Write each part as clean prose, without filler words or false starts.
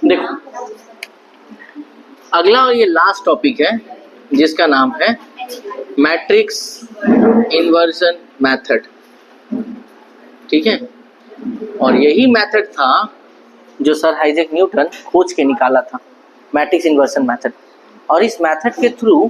देखो अगला ये लास्ट टॉपिक है जिसका नाम है मैट्रिक्स इन्वर्जन मेथड। ठीक है, और यही मेथड था जो सर आइजैक न्यूटन खोज के निकाला था, मैट्रिक्स इन्वर्जन मेथड। और इस मेथड के थ्रू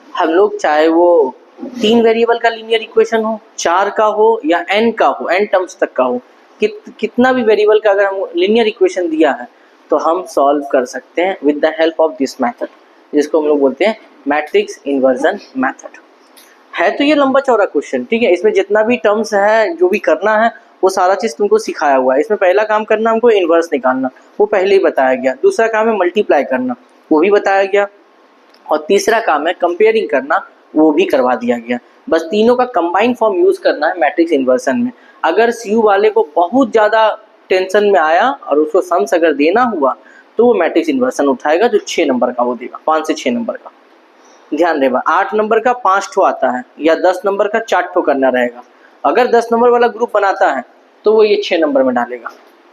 हम लोग चाहे वो 3 वेरिएबल का लीनियर इक्वेशन हो, 4 का हो या n का हो, n टर्म्स तक का हो, कितना भी वेरिएबल का अगर हम लीनियर इक्वेशन दिया है तो हम सॉल्व कर सकते हैं with the help of this method, जिसको हम लोग बोलते हैं मैट्रिक्स इन्वर्जन मेथड। है तो ये लंबा चौड़ा क्वेश्चन, ठीक है, इसमें जितना भी टर्म्स है, जो भी करना है वो सारा चीज तुमको सिखाया हुआ है। इसमें पहला काम करना हमको इन्वर्स निकालना, वो पहले ही बताया गया। दूसरा काम है मल्टीप्लाई करना, वो भी बताया गया। और तीसरा काम है कंपेयरिंग करना, वो भी करवा दिया गया। बस तीनों का कंबाइन फॉर्म यूज करना है मैट्रिक्स इन्वर्सन में। अगर सीयू वाले को बहुत ज्यादा टेंशन में आया और उसको सम्स अगर देना हुआ तो वो मैट्रिक्स इन्वर्सन उठाएगा, जो 6 नंबर का वो देगा, 5 से 6 नंबर का। ध्यान देगा 8 नंबर का 5 ठो आता है या 10 नंबर का 4 ठो करना रहेगा। अगर 10 नंबर वाला ग्रुप बनाता है तो वो ये 6 नंबर में डालेगा।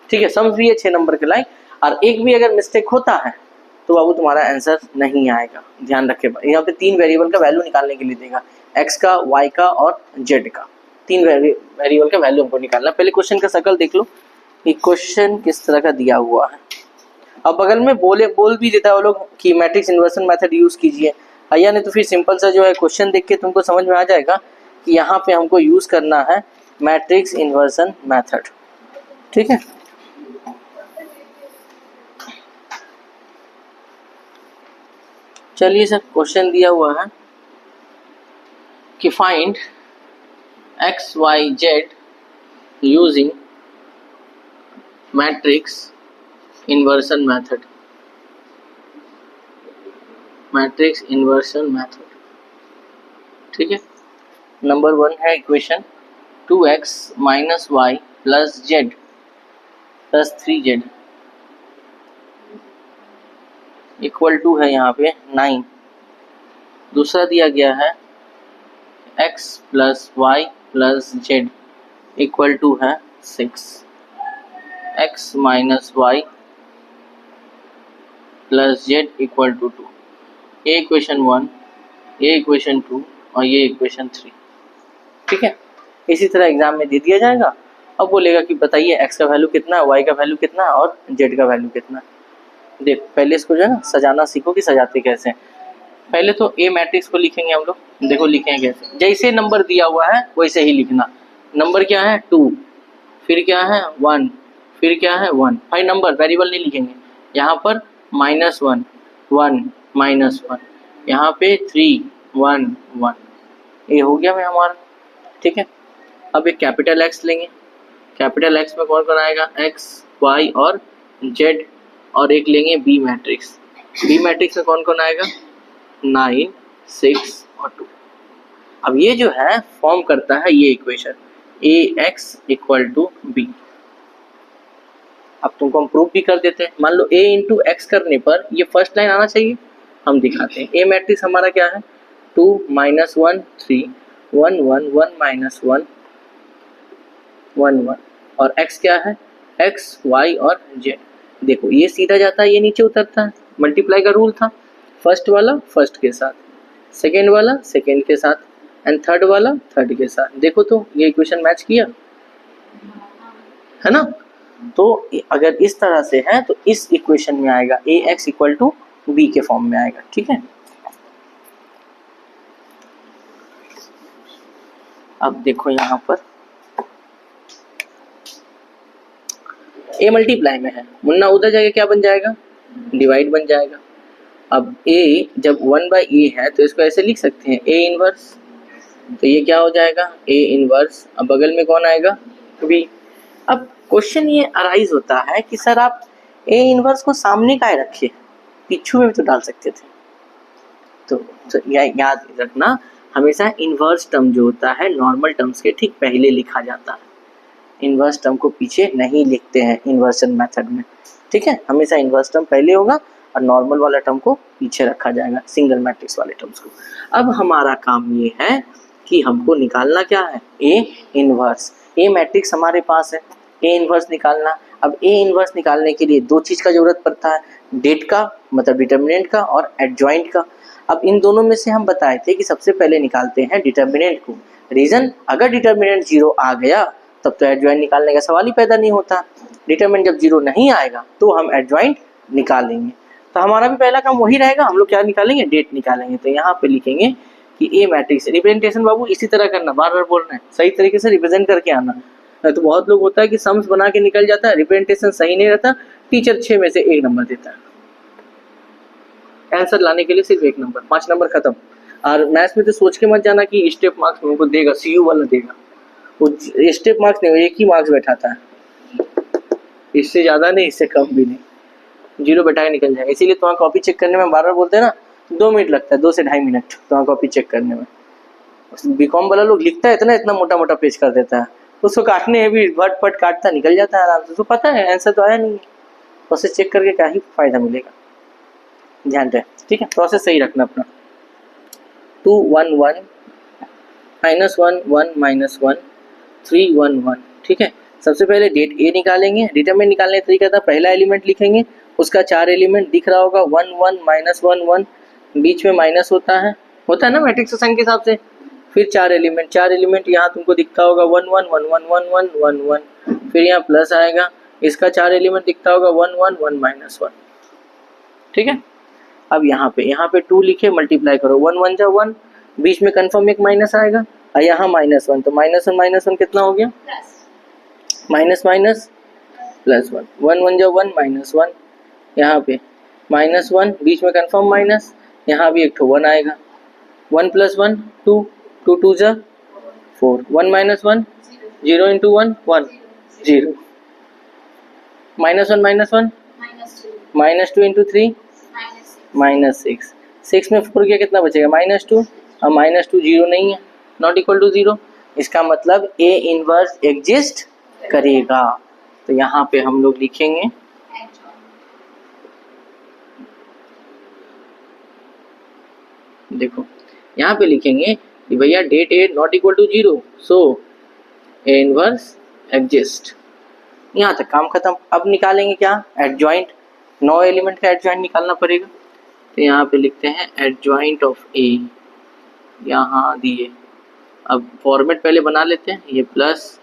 ठीक है, सम्स भी ये 6 नंबर के लाइन, और एक भी अगर मिस्टेक होता है तो बाबू तुम्हारा आंसर नहीं आएगा। ध्यान रखे, यहाँ पे 3 वेरिएबल का वैल्यू निकालने के लिए देगा, x का, y का और z का। 3 वेरिएबल का वैल्यू हमको निकालना। पहले क्वेश्चन का शकल देख लो कि क्वेश्चन किस तरह का दिया हुआ है। अब बगल में बोल भी देता है वो लोग कि मैट्रिक्स इन्वर्सन मेथड यूज कीजिए, या नहीं तो फिर सिंपल सा जो है क्वेश्चन देख के तुमको समझ में आ जाएगा कि यहाँ पे हमको यूज करना है मैट्रिक्स इन्वर्सन मेथड। ठीक है, चलिए सर क्वेश्चन दिया हुआ है कि find X Y Z using matrix inversion method. Matrix inversion method, ठीक है। नंबर 1 है equation 2x minus Y plus Z plus 3z equal to है यहाँ पे 9। दूसरा दिया गया है x plus Y plus Z equal to है 6। x minus Y plus Z equal to 2। ये इक्वेशन 1, ये इक्वेशन 2 और ये इक्वेशन 3। ठीक है, इसी तरह एग्जाम में दे दिया जाएगा। अब बोलेगा कि बताइए x का वैल्यू कितना है, y का वैल्यू कितना है और z का वैल्यू कितना है। देख पहले इसको जो है ना सजाना सीखो कि सजाते कैसे हैं। पहले तो ए मैट्रिक्स को लिखेंगे हम लोग, देखो लिखेंगे कैसे, जैसे नंबर दिया हुआ है वैसे ही लिखना। नंबर क्या है 2, फिर क्या है 1, फिर क्या है 1। भाई नंबर वेरिएबल नहीं लिखेंगे, यहाँ पर -1 1 -1, यहाँ पे 3 1 1। ये हो गया मैं हमारा। ठीक है, अब एक कैपिटल एक्स लेंगे। कैपिटल एक्स में कौन कौन आएगा, एक्स वाई और जेड, और एक लेंगे बी मैट्रिक्स। बी मैट्रिक्स में कौन कौन आएगा 9 6 और 2। अब ये जो है फॉर्म करता है ये equation A X equal to B. अब तुमको हम प्रूफ भी कर देते हैं। मान लो a इंटू एक्स करने पर ये फर्स्ट लाइन आना चाहिए, हम दिखाते हैं। ए मैट्रिक्स हमारा क्या है 2 -1 3 1 1 1 -1 1 1, और x क्या है x y और z। देखो ये सीधा जाता है, ये नीचे उतरता है, मल्टीप्लाई का रूल था। फर्स्ट वाला फर्स्ट के साथ, सेकेंड वाला सेकेंड के साथ, एंड थर्ड वाला थर्ड के साथ। देखो तो ये इक्वेशन मैच किया है ना। तो अगर इस तरह से है तो इस इक्वेशन में आएगा ए एक्स इक्वल टू बी के फॉर्म में आएगा। ठीक है, अब देखो यहाँ पर ए मल्टीप्लाई में है, मुन्ना उधर जाके क्या बन जाएगा डिवाइड बन जाएगा। अब ए जब 1/a है तो इसको ऐसे लिख सकते हैं a इनवर्स, तो ये क्या हो जाएगा a इनवर्स। अब बगल में कौन आएगा b। अब क्वेश्चन ये अराइज होता है कि सर आप a इनवर्स को सामने काहे रखे, पिछू में भी तो डाल सकते थे। तो याद रखना हमेशा इनवर्स टर्म जो होता है नॉर्मल टर्म्स के ठीक पहले लिखा जाता है, इनवर्स टर्म को पीछे नहीं लिखते हैं इन्वर्सन मेथड में। ठीक है, हमेशा इनवर्स टर्म पहले होगा और नॉर्मल वाला टर्म को पीछे रखा जाएगा, सिंगल मैट्रिक्स वाले टर्म्स को। अब हमारा काम ये है कि हमको निकालना क्या है ए इनवर्स। ए मैट्रिक्स हमारे पास है, ए इनवर्स निकालना। अब ए इनवर्स निकालने के लिए दो चीज़ का जरूरत पड़ता है, डेट का मतलब डिटर्मिनेंट का और एडजॉइंट का। अब इन दोनों में से हम बताए थे कि सबसे पहले निकालते हैं डिटर्मिनेंट को। रीज़न, अगर डिटर्मिनेंट 0 आ गया तब तो एडजॉइंट निकालने का सवाल ही पैदा नहीं होता। डिटर्मिनेंट जब 0 नहीं आएगा तो हम एडजॉइंट निकालेंगे। तो हमारा भी पहला काम वही रहेगा, हम लोग क्या निकालेंगे, डेट निकालेंगे। तो यहाँ पे लिखेंगे कि ए मैट्रिक्स रिप्रेजेंटेशन बाबू इसी तरह करना, बार बार बोल रहे हैं, सही तरीके से रिप्रेजेंट करके आना। तो बहुत लोग होता है कि सम्स बना के निकल जाता है, रिप्रेजेंटेशन सही नहीं रहता, टीचर 6 में से 1 नंबर देता है। आंसर लाने के लिए सिर्फ 1 नंबर, 5 नंबर खत्म। और मैथ्स में तो सोच के मत जाना कि स्टेप मार्क्स उनको देगा, सीयू वाला देगा, वो स्टेप मार्क्स नहीं, एक ही मार्क्स बैठाता है, इससे ज़्यादा नहीं इससे कम भी नहीं, 0 बैठा के निकल जाएगा। इसीलिए तुम्हारा कॉपी चेक करने में बार बार बोलते हैं ना, 2 मिनट लगता है, 2 से 2.5 मिनट तुम्हारा कॉपी चेक करने में। बीकॉम वाला लोग लिखता है इतना मोटा मोटा पेज कर देता है, उसको काटने में भी भट फट काटता निकल जाता है आराम से, उसको पता है आंसर तो आया नहीं है, प्रोसेस चेक करके क्या ही फायदा मिलेगा। ध्यान रहे, ठीक है, प्रोसेस सही रखना अपना। 2 1 1 -1 1 -1 3 1 1, ठीक है। सबसे पहले डेट ए निकालेंगे, डिटरमिनेंट निकालने का तरीका था, पहला एलिमेंट लिखेंगे, उसका 4 एलिमेंट दिख रहा होगा, 1 1 -1 1, बीच में माइनस होता है ना मैट्रिक्स साइन के हिसाब से। फिर 4 एलिमेंट यहाँ तुमको दिखता होगा 1 1 1 1 1 1 1 1, फिर यहाँ प्लस आएगा, इसका 4 एलिमेंट दिखता होगा 1 1 1 -1, ठीक है। अब यहाँ पे 2 लिखे, मल्टीप्लाई करो, 1 1 जा 1, बीच में कंफर्म एक माइनस आएगा, और यहाँ -1, तो -1 कितना हो गया, माइनस माइनस प्लस 1, 1 1 जा 1 -1, यहाँ पे -1, बीच में कंफर्म माइनस, यहाँ भी एक ठो 1 आएगा, 1 + 1 2, 2 2 जा 4, 1 - 1 0 × 1 1 0, -1 -1 -2 × 3 -6, 6 में 4 गया कितना बचेगा, -2, और -2 0 नहीं है, नॉट इक्वल टू 0, इसका मतलब ए इनवर्स एग्जिस्ट करेगा। तो यहाँ पे हम लोग लिखेंगे देखो, यहाँ पे लिखेंगे कि भैया det A not equal to 0, so A inverse exist. यहाँ तक काम खत्म। अब निकालेंगे क्या, एडजॉइंट, 9 एलिमेंट का एडजॉइंट निकालना पड़ेगा। तो यहाँ पे लिखते हैं एडजॉइंट ऑफ ए, यहाँ दिए। अब फॉर्मेट पहले बना लेते हैं, ये प्लस,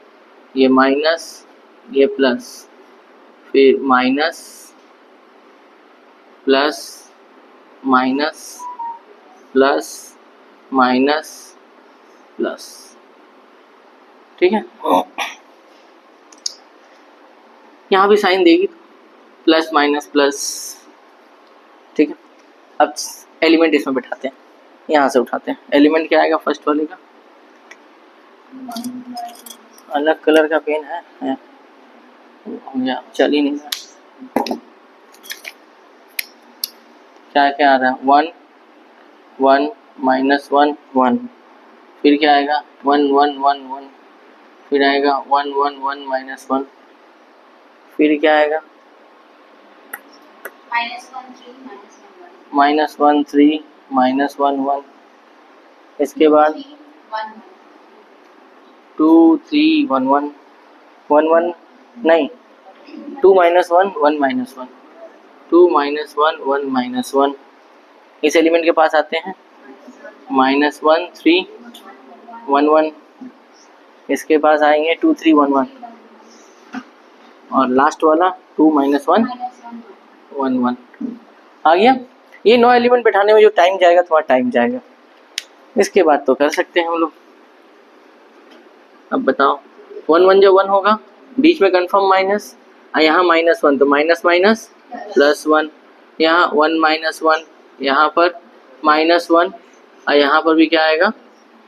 ये माइनस, ये प्लस, फिर minus plus minus plus minus plus, ठीक है। यहाँ भी साइन देगी, प्लस माइनस प्लस, ठीक है। अब एलिमेंट इसमें बैठाते हैं, यहाँ से उठाते हैं। एलिमेंट क्या आएगा फर्स्ट वाले का, अलग कलर का पेन है चल ही नहीं रहा, क्या आ रहा है, 1 1 -1 1, फिर क्या आएगा 1 1 1 1, फिर आएगा 1 1 1 -1, फिर क्या आएगा -1 3 -1 1, इसके बाद 2 3 1 1 1 1 नहीं 2 - 1 1 -1 2 - 1 1 -1, इस एलिमेंट के पास आते हैं, -1 3 1 1, इसके पास आएंगे 2 3 1 1, और लास्ट वाला 2 - 1 1 1 आ गया। ये 9 एलिमेंट बैठाने में जो टाइम जाएगा तुम्हारा टाइम जाएगा, इसके बाद तो कर सकते हैं हम लोग। अब बताओ, 1 1 जो 1 होगा, बीच में कंफर्म माइनस, यहाँ -1 तो माइनस माइनस +1, यहाँ 1 - 1, यहाँ पर -1, और यहाँ पर भी क्या आएगा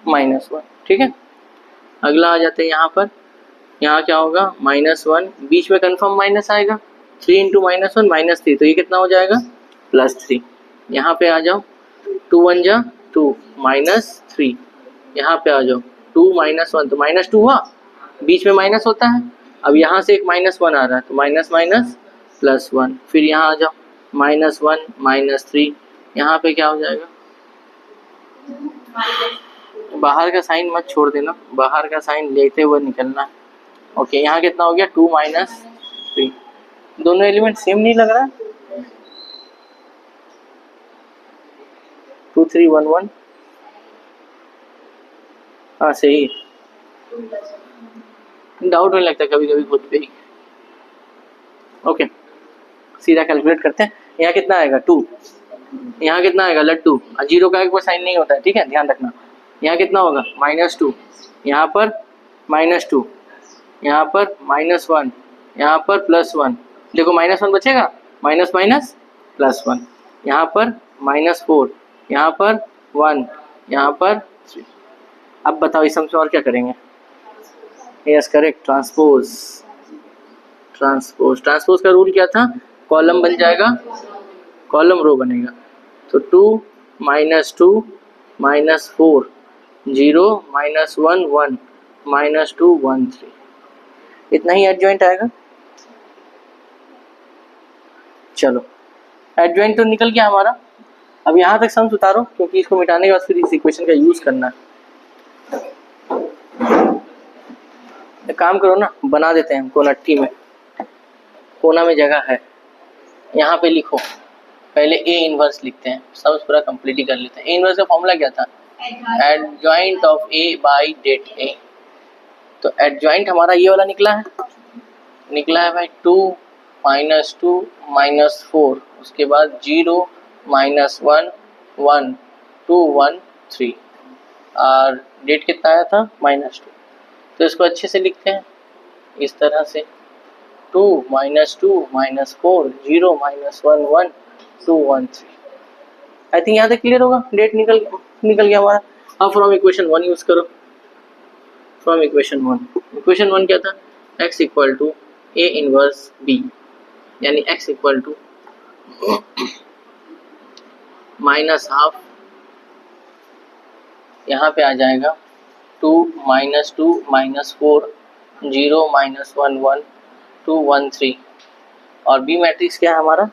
-1, ठीक है। अगला आ जाते हैं यहाँ पर, यहाँ क्या होगा -1, बीच में कंफर्म माइनस आएगा, 3 × -1 -3, तो ये कितना हो जाएगा +3। यहाँ पे आ जाओ, 2 1 जा 2 -3, यहाँ पे आ जाओ 2 - 1 तो -2 हुआ, बीच में माइनस होता है, अब यहाँ से एक -1 आ रहा है तो माइनस माइनस +1, फिर यहाँ आ जाओ -1 -3, यहाँ पे क्या हो जाएगा, बाहर का साइन मत छोड़ देना, बाहर का साइन लेते हुए निकलना। ओके, यहाँ कितना हो गया 2 - 3, दोनों एलिमेंट सेम नहीं लग रहा। 2 3 1 1, हाँ सही। डाउट नहीं लगता कभी कभी खुद पे ही। ओके, सीधा कैलकुलेट करते हैं। यहाँ कितना आएगा 2, यहाँ कितना आएगा लड्डू। जीरो का एक बार साइन नहीं होता है, ठीक है, ध्यान रखना। यहाँ कितना होगा -2, यहाँ पर -2, यहाँ पर -1, यहाँ पर +1। देखो -1 बचेगा, माइनस माइनस +1, यहाँ पर -4, यहाँ पर 1, यहाँ पर 3। अब बताओ इस में और क्या करेंगे। Yes correct, transpose. ट्रांसपोज का रूल क्या था, कॉलम बन जाएगा, कॉलम रो बनेगा। तो 2 -2 -4 0 -1 1 -2 1 3, इतना ही एडजॉइंट आएगा। चलो एडजॉइंट तो निकल गया हमारा। अब यहाँ तक सम्स उतारो, क्योंकि इसको मिटाने के बाद फिर इस इक्वेशन का यूज करना है। एक काम करो ना, बना देते हैं कोनट्टी में, कोना में जगह है, यहाँ पे लिखो। पहले ए इनवर्स लिखते हैं, सम्स पूरा कंप्लीट ही कर लेते हैं। ए इनवर्स का फॉर्मूला क्या था, adjoint of A by det A. तो एडजॉइंट हमारा ये वाला निकला है भाई 2 -2 -4, उसके बाद 0 -1 1 2 1 3, और डेट कितना आया था -2। तो इसको अच्छे से लिखते हैं इस तरह से 2 -2 -4 0 -1 1 2 1 3। आई थिंक यहाँ तक क्लियर होगा। डेट निकल गया हमारा। अब फ्रॉम इक्वेशन 1 यूज करो। फ्रॉम इक्वेशन 1 क्या था, x equal to A inverse B, यानी x इक्वल टू -12, यहाँ पे आ जाएगा 2 -2 -4 0 -1 1 2 1 3, और बी मैट्रिक्स क्या है हमारा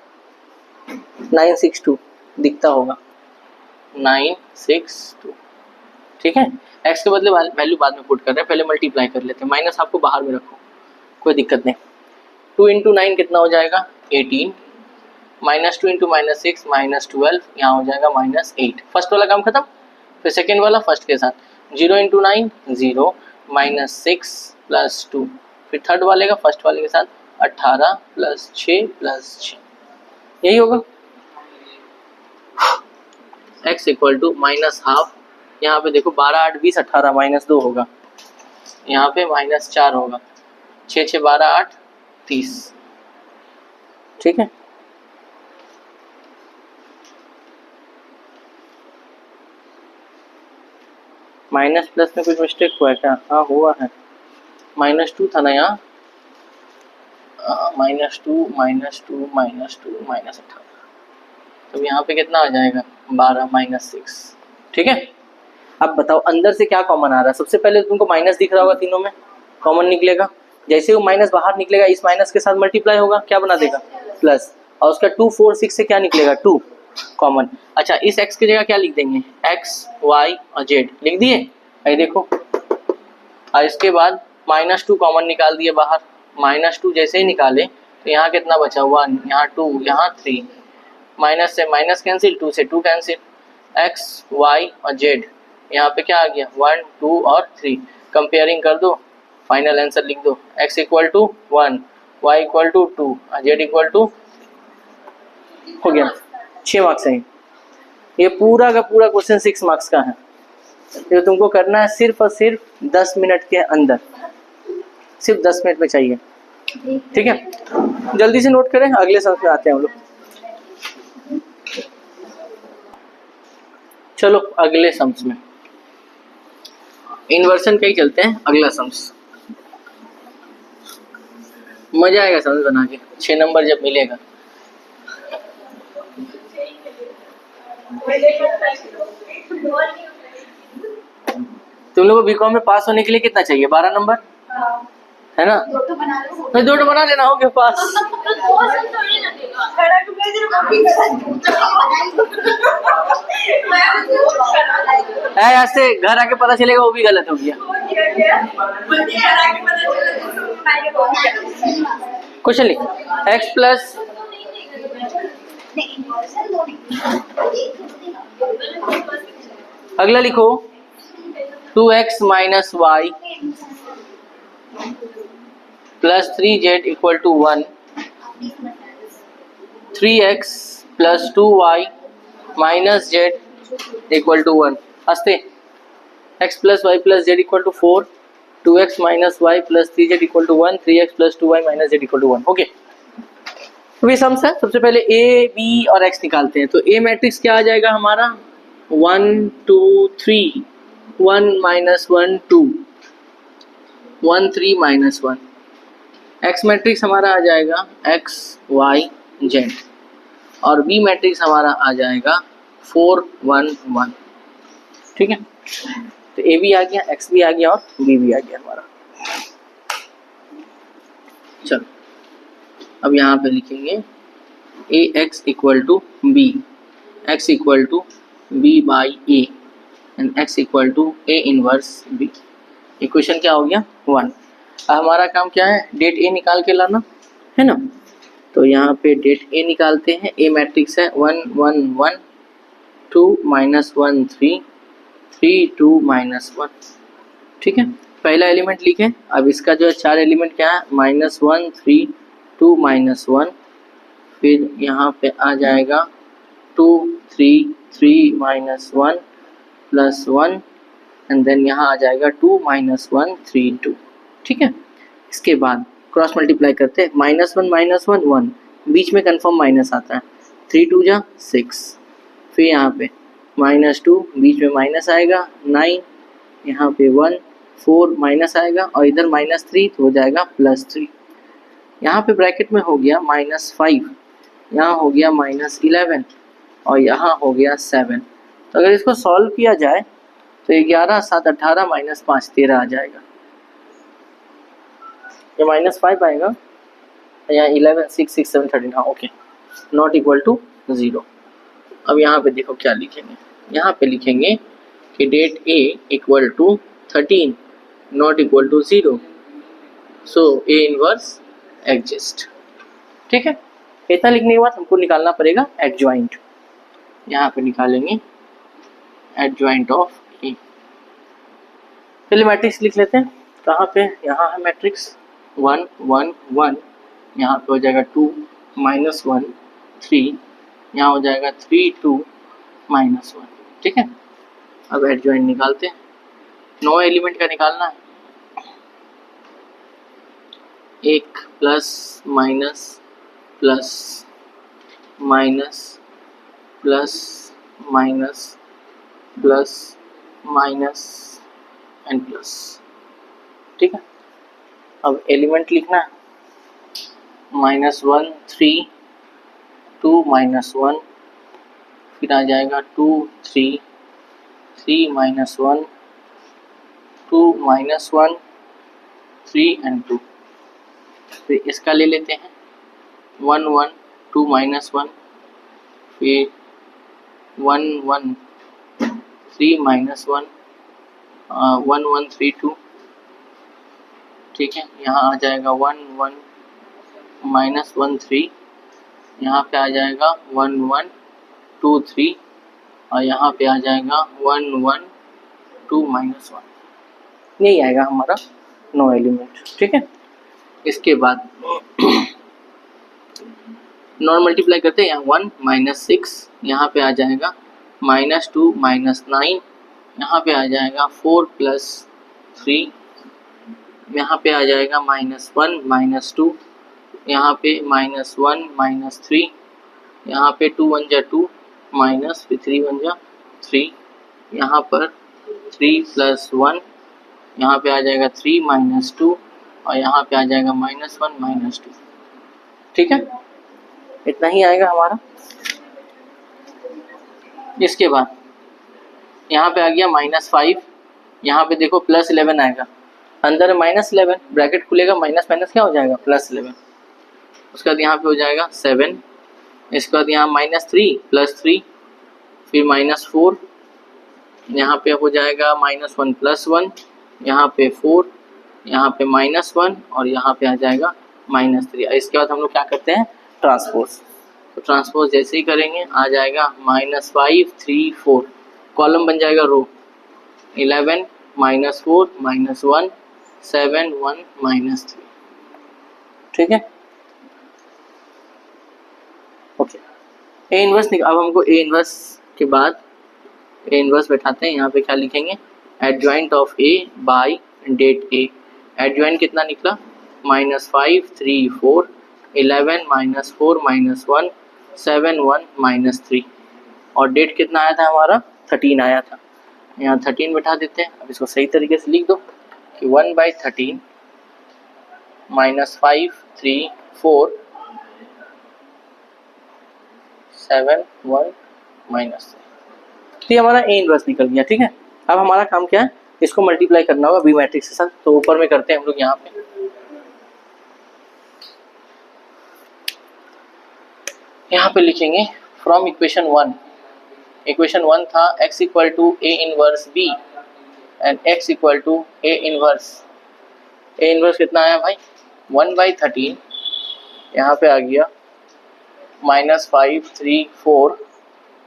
962 दिखता होगा, 962। ठीक है, x के बदले वैल्यू बाद में पुट कर रहे हैं, पहले मल्टीप्लाई कर लेते हैं। माइनस आपको बाहर में रखो, कोई दिक्कत नहीं। 2 × 9 कितना हो जाएगा 18, -2 × -6 -12, यहाँ हो जाएगा -8। फर्स्ट वाला काम खत्म, फिर सेकेंड वाला फर्स्ट के साथ 0 × 9 0 -6 + 2, फिर थर्ड वाले का फर्स्ट वाले के साथ 18 + 6 + 6, यही होगा। x इक्वल टू -12, यहाँ पे देखो 12 8 20 18 -2 होगा, यहाँ पे -4 होगा, 6 6 12 8 30। ठीक है, माइनस प्लस में कुछ मिस्टेक हुआ है क्या? हाँ हुआ है, -2 था ना यहाँ, -2 -2 -2 -18, तो यहाँ पे कितना आ जाएगा 12 -6। ठीक है, अब बताओ अंदर से क्या कॉमन आ रहा है। सबसे पहले तुमको माइनस दिख रहा होगा, तीनों में कॉमन निकलेगा। जैसे वो माइनस बाहर निकलेगा, इस माइनस के साथ मल्टीप्लाई होगा, क्या बना देगा प्लस, और उसका 2 4 6 से क्या निकलेगा 2 कॉमन। अच्छा, इस x की जगह क्या लिख देंगे, x y और z लिख दिए, ये देखो। और इसके बाद -2 कॉमन निकाल दिए बाहर, -2 जैसे ही निकाले तो यहाँ कितना बचा 1, यहाँ 2, यहाँ 3, माइनस से माइनस कैंसिल, 2 से 2 कैंसिल, x y और z यहाँ पे क्या आ गया 1 2 और 3। कंपेयरिंग कर दो, फाइनल आंसर लिख दो, x equal to 1, y equal to 2 और z इक्वल टू, हो गया 6 मार्क्स है। ये पूरा का पूरा क्वेश्चन 6 मार्क्स का है। जो तुमको करना है सिर्फ और सिर्फ 10 मिनट के अंदर, सिर्फ 10 मिनट में चाहिए। ठीक है, जल्दी से नोट करें, अगले सम में आते हैं हम लोग। चलो अगले सम्स में इन्वर्सन का ही चलते हैं। अगला सम्स मजा आएगा सम्स बना के, 6 नंबर जब मिलेगा। तुम लोग को बीकॉम में पास होने के लिए कितना चाहिए 12 नंबर है ना, तो 2 बना लेना, हो गया पास। आज से घर आके पता चलेगा वो भी गलत हो गया। क्वेश्चन लिख, x प्लस अगला लिखो 2x minus Y plus 3z equal to 1, 3x plus 2y minus z equal to 1। हंसते x plus Y plus z equal to 4, 2x minus Y plus 3z equal to 1, 3x plus 2y minus z equal to 1। Okay, तो ये sums है। सबसे पहले a, b और x निकालते हैं। तो a मैट्रिक्स क्या आ जाएगा हमारा 1 2 3, 1 माइनस 1 2, 1 3 माइनस 1। x मैट्रिक्स हमारा आ जाएगा x y z और b मैट्रिक्स हमारा आ जाएगा 4 1 1। ठीक है, तो a भी आ गया, x भी आ गया और b भी आ गया हमारा। चलो अब यहाँ पे लिखेंगे A X equal to B, X equal to B by A and X equal to A inverse B. Equation क्या हो गया 1। अब हमारा काम क्या है, डेट ए निकाल के लाना है ना। तो यहाँ पे डेट ए निकालते हैं। ए मैट्रिक्स है 1 1 1 2 माइनस 1 3 3 2 माइनस 1। ठीक है, पहला एलिमेंट लिखें। अब इसका जो है 4 एलिमेंट क्या है, माइनस 1 3 2 माइनस 1, फिर यहाँ पे आ जाएगा 2 3 3 माइनस 1 प्लस 1 एंड देन यहाँ आ जाएगा 2 माइनस 1 3 2। ठीक है, इसके बाद क्रॉस मल्टीप्लाई करते हैं। माइनस 1 1, बीच में कन्फर्म माइनस आता है, 3 2 जा 6, फिर यहाँ पे माइनस 2, बीच में माइनस आएगा 9, यहाँ पे 1 4 माइनस आएगा और इधर माइनस 3 तो हो जाएगा प्लस 3। यहाँ पे ब्रैकेट में हो गया माइनस 5, यहाँ हो गया माइनस 11 और यहाँ हो गया 7। तो अगर इसको सॉल्व किया जाए तो 11 7 18 माइनस 5 13 आ जाएगा। ये माइनस 5 आएगा, यहाँ 11 6 6 7 13। हाँ ओके, नॉट इक्वल टू 0। अब यहाँ पे देखो क्या लिखेंगे, यहाँ पे लिखेंगे कि det A equal to 13 not equal to 0, so A inverse exist. ठीक है, इतना लिखने के बाद हमको निकालना पड़ेगा एडजॉइंट। यहाँ पे निकालेंगे एडजॉइंट ऑफ ए। पहले मैट्रिक्स लिख लेते हैं। कहाँ पे, यहाँ है मैट्रिक्स 1 1 1, यहाँ पे हो जाएगा 2 माइनस 1 3, यहाँ हो जाएगा 3 2 माइनस 1। ठीक है, अब एडजॉइंट निकालते हैं। 9 एलिमेंट का निकालना है। 1 plus minus plus minus plus minus plus minus and plus. ठीक है, अब एलिमेंट लिखना है। माइनस 1 3 2 माइनस 1, फिर आ जाएगा 2 3 3 माइनस 1 2 माइनस 1 3 एंड 2। फिर इसका ले लेते हैं 1 1 2 माइनस 1, फिर 1 1 3 माइनस 1 1 1 3 2। ठीक है, यहाँ आ जाएगा 1 1 माइनस 1 3, यहाँ पे आ जाएगा 1 1 2 3 और यहाँ पे आ जाएगा 1 1 2 माइनस 1। यही आएगा हमारा 9 एलिमेंट। ठीक है, इसके बाद नॉन मल्टीप्लाई करते हैं। यहाँ 1 माइनस 6, यहाँ पे आ जाएगा माइनस 2 माइनस 9, यहाँ पे आ जाएगा 4 प्लस 3, यहाँ पे आ जाएगा माइनस 1 माइनस 2, यहाँ पे माइनस 1 माइनस 3, यहाँ पे 2 1 जा 2 माइनस, फिर 3 1 जा 3, यहाँ पर 3 प्लस 1, यहाँ पे आ जाएगा 3 माइनस 2 और यहाँ पे आ जाएगा माइनस 1 माइनस 2। ठीक है, इतना ही आएगा हमारा। इसके बाद यहाँ पे आ गया माइनस 5, यहाँ पे देखो प्लस 11 आएगा, अंदर माइनस 11, ब्रैकेट खुलेगा, माइनस माइनस क्या हो जाएगा प्लस 11। उसके बाद यहाँ पे हो जाएगा 7, इसके बाद यहाँ माइनस 3 प्लस 3, फिर माइनस 4, यहाँ पे हो जाएगा माइनस 1 प्लस 1, यहाँ पे 4, यहाँ पे माइनस 1 और यहाँ पे आ जाएगा -3। इसके बाद हम लोग क्या करते हैं, ट्रांसपोज। तो ट्रांसपोज जैसे ही करेंगे आ जाएगा -5 3 4, कॉलम बन जाएगा रो, 11 -4 -1 7 1 -3। ठीक है, ओके। ए इनवर्स अब हमको ए इनवर्स के बाद ए इनवर्स बैठाते हैं। यहाँ पे क्या लिखेंगे, adjoint of A by det A. Adjoint कितना निकला, -5 3 4 11 -4 -1 7 1 -3, और डेट कितना आया था हमारा, 13 आया था। यहाँ 13 बैठा देते हैं। अब इसको सही तरीके से लिख दो कि 1/13 -5 3 4 7 1 -3। तो ये हमारा ए इनवर्स निकल गया। ठीक है, अब हमारा काम क्या है, इसको मल्टीप्लाई करना होगा बी मैट्रिक्स के साथ। तो ऊपर में करते हैं हम लोग, यहाँ पे लिखेंगे फ्रॉम इक्वेशन 1। इक्वेशन 1 था x equal to A inverse B and x equal to A inverse. A inverse कितना आया भाई, 1/13, यहाँ पे आ गया -5 3 4,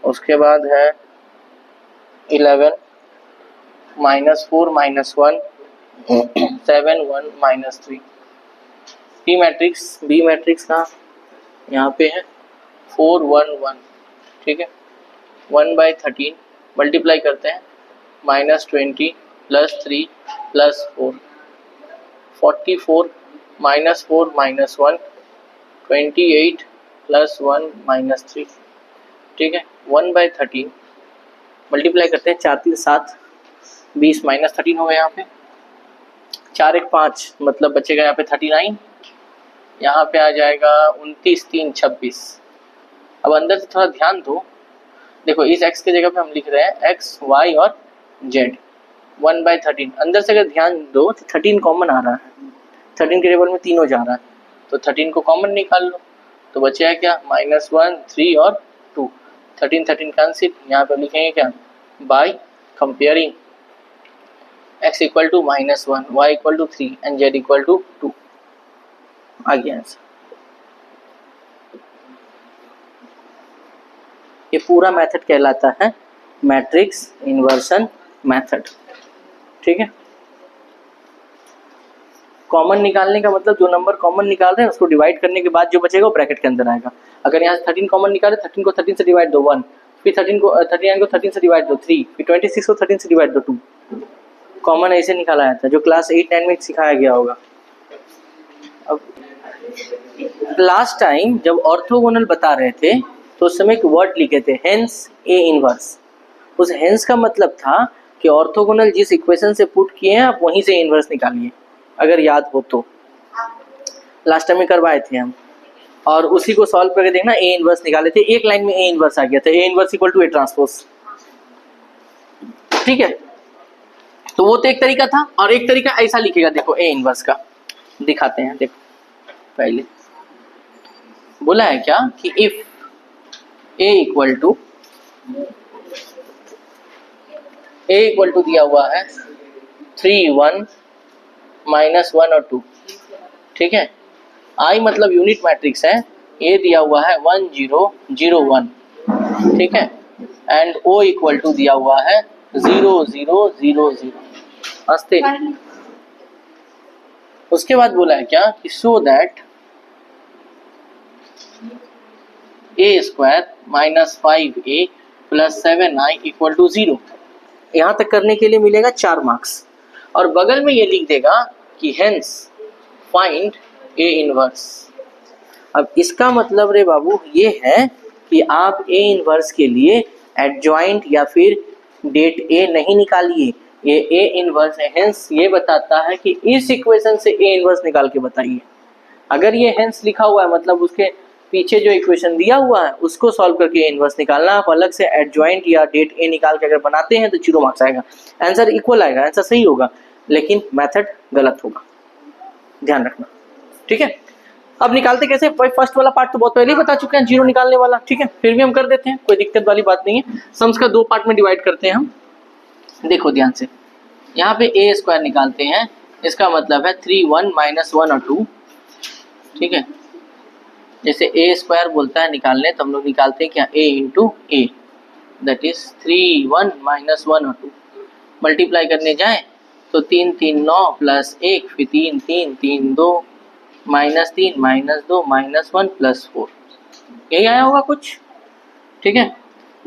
उसके बाद है 11 -4 -1 7 1 -3। बी मैट्रिक्स का यहाँ पे है 4 1 1। ठीक है, 1/13 मल्टीप्लाई करते हैं, -20 +3 +4 44 -4 -1 28 +1 -3। ठीक है, 1/13 मल्टीप्लाई करते हैं, 4 3 7 20 -13 हो गया। यहाँ पे 4 1 5, मतलब बचेगा यहाँ पे 39। यहाँ पे आ जाएगा 29 3 26। अब अंदर से थोड़ा ध्यान दो, देखो इस x की जगह पे हम लिख रहे हैं x y और z। 1/13 अंदर से अगर ध्यान दो तो 13 कॉमन आ रहा है, 13 के टेबल में तीनों जा रहा है, तो 13 को कॉमन निकाल लो। तो बचेगा क्या, -1 3 और 2, 13 13 कैंसिल। यहाँ पे लिखेंगे क्या, by comparing x equal to -1 y equal to 3 and z equal to 2। आ गया आंसर। ये पूरा मेथड कहलाता है मैट्रिक्स इन्वर्सन मेथड। ठीक है, कॉमन निकालने का मतलब जो नंबर कॉमन निकाल रहे हैं उसको डिवाइड करने के बाद जो बचेगा वो ब्रैकेट के अंदर आएगा। अगर यहाँ से 13 कॉमन निकाले, 13 को 13 से डिवाइड दो 1, फिर 39 को 13 से डिवाइड दो 3, फिर 26 को 13 से डिवाइड दो 2। कॉमन ऐसे निकाला जाता है, जो क्लास 8 9 में सिखाया गया होगा। अब लास्ट टाइम जब ऑर्थोगोनल बता रहे थे तो उस समय एक वर्ड लिखे थे, हेंस ए इनवर्स। उस हेंस का मतलब था कि ऑर्थोगोनल जिस इक्वेशन से पुट किए हैं आप वहीं से इनवर्स निकालिए, अगर याद हो तो। लास्ट टाइम में करवाए थे हम, और उसी को सॉल्व करके देखना, ए इनवर्स निकाले थे, एक लाइन में ए इनवर्स आ गया था, A inverse equal to A transpose. ठीक है, तो वो तो एक तरीका था, और एक तरीका ऐसा लिखेगा, देखो ए इनवर्स का दिखाते हैं। देखो पहले बोला है क्या कि इफ ए इक्वल टू दिया हुआ है 3 1 -1 और 2। ठीक है, आई मतलब यूनिट मैट्रिक्स है, ए दिया हुआ है 1 0 0 1। ठीक है, एंड ओ इक्वल टू दिया हुआ है 0 0 0 0। हंसते। उसके बाद बोला है क्या कि so that a² -5a + 7i = 0। यहाँ तक करने के लिए मिलेगा 4 मार्क्स, और बगल में ये लिख देगा कि हेंस फाइंड ए इनवर्स। अब इसका मतलब रे बाबू ये है कि आप ए इनवर्स के लिए एडजॉइंट या फिर डेट ए नहीं निकालिए, ये ए इनवर्स है। हेंस ये बताता है कि इस इक्वेशन से ए इनवर्स निकाल के बताइए। अगर ये हेंस लिखा हुआ है मतलब उसके पीछे जो इक्वेशन दिया हुआ है उसको सॉल्व करके ए इनवर्स निकालना। आप अलग से एडजॉइंट या डेट ए निकाल के अगर बनाते हैं तो 0 मार्क्स आएगा। आंसर इक्वल आएगा, आंसर सही होगा, लेकिन मेथड गलत होगा, ध्यान रखना। ठीक है, अब निकालते कैसे, फर्स्ट वाला पार्ट तो बहुत पहले ही बता चुके हैं, 0 निकालने वाला। ठीक है, फिर भी हम कर देते हैं, कोई दिक्कत वाली बात नहीं है। सम्स का 2 पार्ट में डिवाइड करते हैं हम। देखो ध्यान से, यहाँ पे a² निकालते हैं, इसका मतलब है 3 1 -1 और 2। ठीक है, जैसे ए स्क्वायर बोलता है निकालने तो हम लोग निकालते हैं क्या, A into A, that is 3 1 minus 1 और 2। मल्टीप्लाई करने जाए तो 3 3 9 प्लस 1, फिर 3 3 3 2 माइनस 3 माइनस 2 माइनस 1 प्लस 4, यही आया होगा कुछ। ठीक है,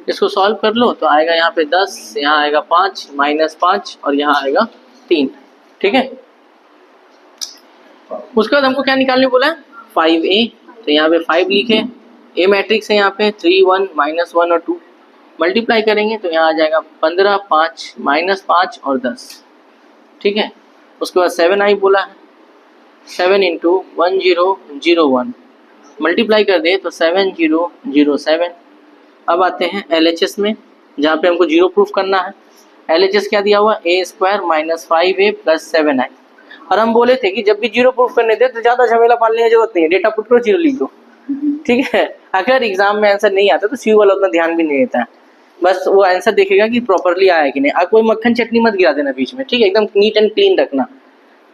इसको सॉल्व कर लो तो आएगा यहाँ पे 10, यहाँ आएगा 5 माइनस 5 और यहाँ आएगा 3। ठीक है, उसके बाद हमको क्या निकालने बोला है, 5a, तो यहाँ पे 5 लिखे, ए मैट्रिक्स है यहाँ पे 3 1 माइनस 1 और 2, मल्टीप्लाई करेंगे तो यहाँ आ जाएगा 15 5 माइनस 5 और 10। ठीक है, उसके बाद 7i बोला है, 7 इंटू 1001 मल्टीप्लाई कर दे तो 7007। अब आते हैं LHS में, जहाँ पे हमको जीरो प्रूफ करना है। LHS क्या दिया हुआ, ए square minus 5a plus 7i, और हम बोले थे कि जब भी जीरो प्रूफ करने दे तो ज़्यादा झमेला पालने की जरूरत नहीं है, डेटा पुट करो जीरो लिख दो। ठीक है, अगर एग्जाम में आंसर नहीं आता तो सी वाला उतना ध्यान भी नहीं देता है, बस वो आंसर देखेगा कि प्रॉपरली आया कि नहीं। अब कोई मक्खन चटनी मत गिरा देना बीच में, ठीक है, एकदम नीट एंड क्लीन रखना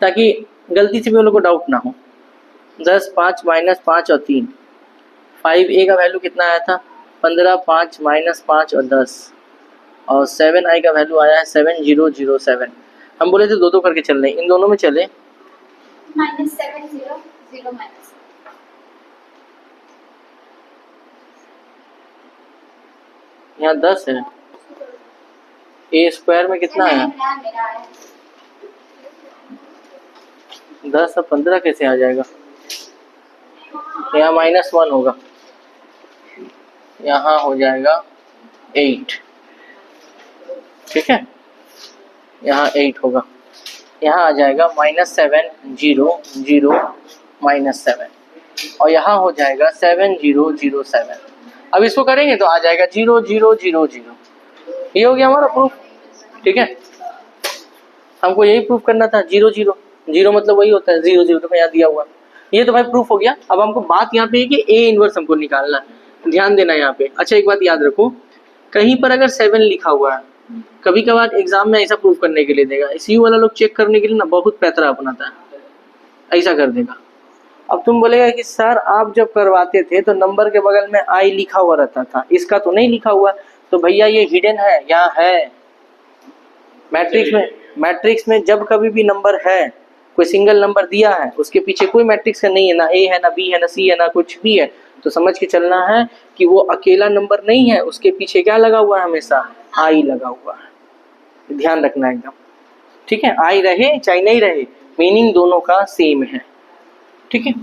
ताकि गलती से भी उन लोगों को डाउट ना हो। 10 5 माइनस 5 और 3, 5a का वैल्यू कितना आया था, 15 5 माइनस 5 और 10, और 7i का वैल्यू आया है 7007। हम बोले थे दो दो करके चल रहे, इन दोनों में चले माइनस 7 0 0 माइनस, यहाँ 10 है, ए स्क्वायर में कितना है, 10 और 15 कैसे आ जाएगा, यहाँ माइनस 1 होगा, यहाँ हो जाएगा 8। ठीक है, यहाँ 8 होगा, यहाँ आ जाएगा -7 0 0 -7, और यहाँ हो जाएगा 7007। अब इसको करेंगे तो आ जाएगा 0 0 0 0। ये हो गया हमारा प्रूफ। ठीक है, हमको यही प्रूफ करना था, 0 0 0 मतलब वही होता है 0 0, तो यहाँ दिया हुआ, ये तो भाई प्रूफ हो गया। अब हमको बात यहाँ पे है कि ए इनवर्स हमको निकालना है, ध्यान देना यहाँ पे। अच्छा एक बात याद रखो, कहीं पर अगर 7 लिखा हुआ है, कभी कभार एग्जाम में ऐसा प्रूफ करने के लिए देगा, सी वाला लोग चेक करने के लिए ना बहुत पैतरा अपनाता है, ऐसा कर देगा। अब तुम बोलेगा कि सर आप जब करवाते थे तो नंबर के बगल में आई लिखा हुआ रहता था, इसका तो नहीं लिखा हुआ, तो भैया ये हिडन है, यहाँ है मैट्रिक्स में जब कभी भी नंबर है, कोई सिंगल नंबर दिया है, उसके पीछे कोई मैट्रिक्स का नहीं है, ना ए है ना बी है ना सी है ना कुछ भी है, तो समझ के चलना है कि वो अकेला नंबर नहीं है, उसके पीछे क्या लगा हुआ है, हमेशा आई लगा हुआ है। ध्यान रखना एकदम, ठीक है, आई रहे चाहे नहीं रहे, मीनिंग दोनों का सेम है। ठीक है,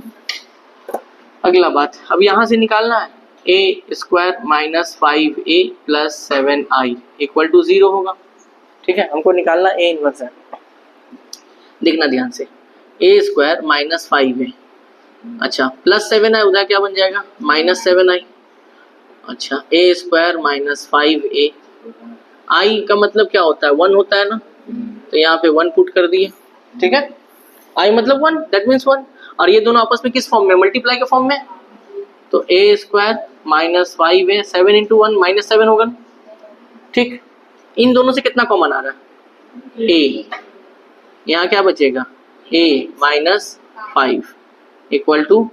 अगला बात, अब यहाँ से निकालना है, A square minus 5a plus 7i equal to 0 होगा। ठीक है, हमको निकालना ए इनवर्स है, देखना ध्यान से, ए स्क्वायर माइनस 5a, अच्छा प्लस 7i, उधर क्या बन जाएगा -7i। अच्छा ए स्क्वायर माइनस 5a, आई का मतलब क्या होता है, 1 होता है ना, तो यहाँ पे 1 पुट कर दिए। ठीक है, आई मतलब 1, दैट मीन्स 1, और ये दोनों आपस में किस फॉर्म में, मल्टीप्लाई के फॉर्म में, तो ए स्क्वायर माइनस 5a 7 इंटू 1 -7 होगा। ठीक, इन दोनों से कितना कॉमन आ रहा है, ए, यहाँ क्या बचेगा, a minus 5 equal to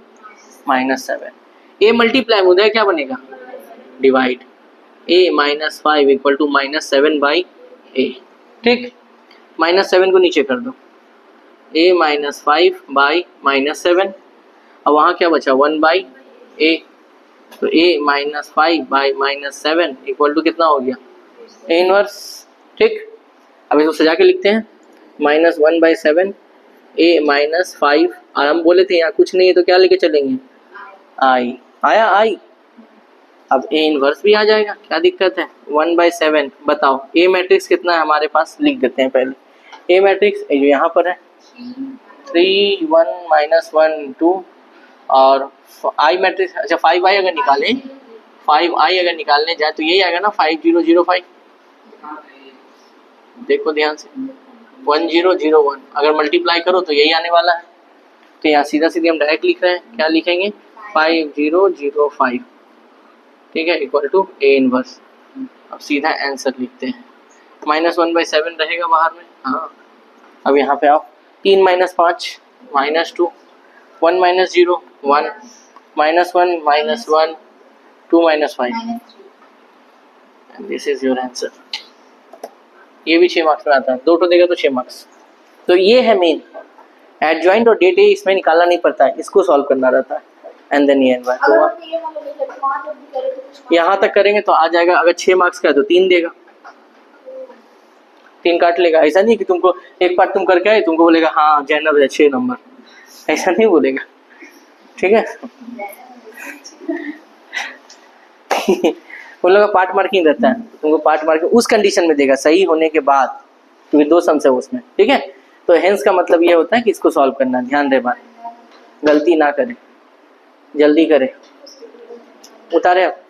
-7, A multiply में क्या बनेगा, divide, a minus 5 equal to -7 by a। ठीक, -7 को नीचे कर दो, a माइनस 5 बाई -7, अब वहाँ क्या बचा 1 बाई a, तो a minus 5 by -7 equal to कितना हो गया, ए इनवर्स। ठीक, अब इसको सजा के लिखते हैं, -1 बाई 7 a माइनस 5, और हम बोले थे यहाँ कुछ नहीं है तो क्या लेके चलेंगे, आई, आया आई, अब ए इनवर्स भी आ जाएगा, क्या दिक्कत है, 1 बाई 7। बताओ ए मैट्रिक्स कितना है हमारे पास, लिख देते हैं पहले, ए मैट्रिक्स जो यहाँ पर है 3 1 -1 2, और आई मैट्रिक्स, अच्छा 5i अगर निकालें, 5i अगर निकालने जाए तो यही आएगा ना 5005, देखो ध्यान से 1001, अगर मल्टीप्लाई करो तो यही आने वाला है, तो यहाँ सीधा सीधे हम डायरेक्ट लिख रहे हैं, क्या लिखेंगे 5005। ठीक है, इक्वल टू ए इनवर्स। अब सीधा आंसर लिखते हैं, -1 बाई 7 रहेगा बाहर में, हाँ। अब यहाँ पे आओ, 3 - 5 -2, 1 - 0 1 -1 -1 2 -5 and this is your answer. ये भी 6 मार्क्स में आता है, 2 तो देगा तो 6 मार्क्स. तो ये है मेन एडजॉइंट और डेट. इसमें निकालना नहीं पड़ता है, इसको सॉल्व करना रहता है. एंड देन ये एनवाय तो यहाँ तक करेंगे तो आ जाएगा. अगर 6 मार्क्स का है तो 3 देगा, 3 काट लेगा. ऐसा नहीं कि तुमको एक पार्ट तुम करके आए तुमको बोलेगा हाँ जैनब है 6 नंबर, ऐसा नहीं बोलेगा. ठीक है. उन लोगों का पार्ट मार्किंग रहता है, तुमको पार्ट मार्किंग उस कंडीशन में देगा सही होने के बाद, क्योंकि 2 सम्स है उसमें. ठीक है. तो हेंस का मतलब ये होता है कि इसको सॉल्व करना. ध्यान रहे बात, गलती ना करें, जल्दी करें. उतारे आप.